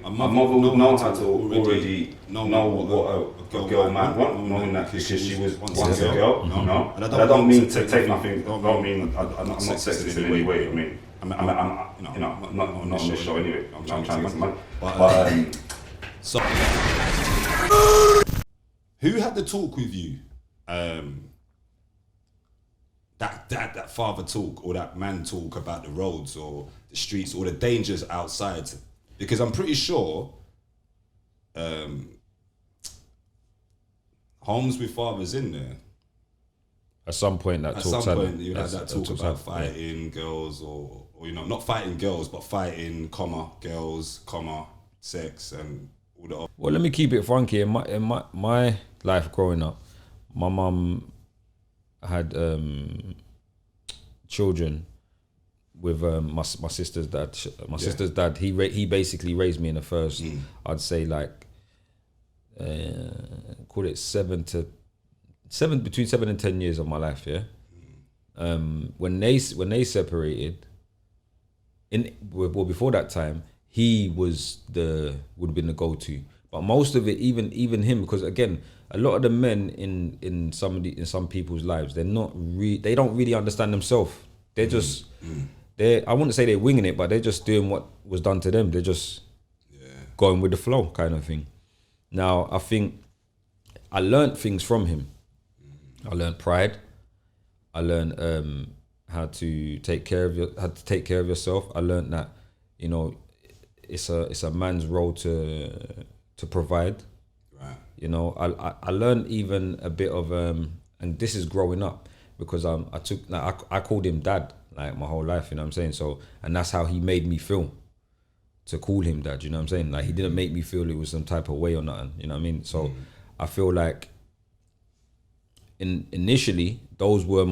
A mother would know how to already know what a girl might want, knowing that because she was once a girl. No, and I don't mean to take nothing. I don't mean I'm not sexist in any way. I mean, I'm not on this show anyway. I'm trying to get some money. But so, who had the talk with you? That father talk or that man talk about the roads or the streets or the dangers outside. Because I'm pretty sure homes with fathers in there. At some point, you had that talk about fighting girls or not fighting girls, but fighting, girls, sex and all the. Well, let me keep it funky. In my life growing up, my mum had children with my sister's dad. My sister's dad, he basically raised me in the first, I'd say like, call it between 7 and 10 years of my life. Yeah. When they separated, before that time, he would have been the go-to. But most of it, even him, because again, a lot of the men in some people's lives, they don't really understand themselves. They're just. I wouldn't say they're winging it, but they're just doing what was done to them. They're just going with the flow kind of thing. Now, I think I learned things from him. I learned pride. I learned how to take care of yourself. I learned that, it's a man's role to provide. Right. I learned even a bit of and this is growing up because I called him dad. Like my whole life, you know what I'm saying? So, and that's how he made me feel, to call him dad, you know what I'm saying? Like he didn't make me feel it was some type of way or nothing, you know what I mean? So I feel like initially that was the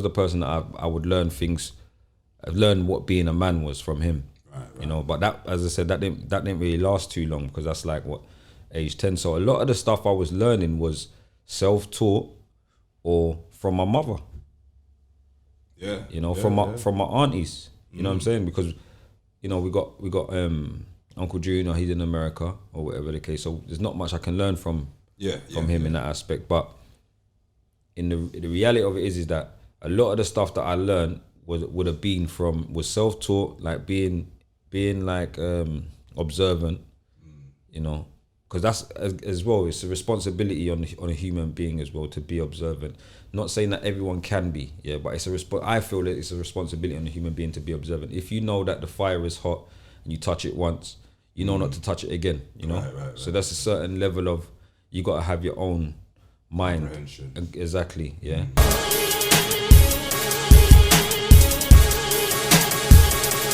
person that I would learn things, learn what being a man was from him, right. But that, as I said, that didn't really last too long because that's like age 10. So a lot of the stuff I was learning was self-taught or from my mother. From my aunties, you know what I'm saying? Because, we got Uncle Junior, he's in America or whatever the case. So there's not much I can learn from him in that aspect. But in the reality of it is that a lot of the stuff that I learned was self-taught, like being like observant, because that's as well. It's a responsibility on a human being as well to be observant. Not saying that everyone can be, but it's I feel that it's a responsibility on a human being to be observant. If you know that the fire is hot and you touch it once, you know not to touch it again. Right. So that's a certain level of you got to have your own mind. Exactly. Yeah.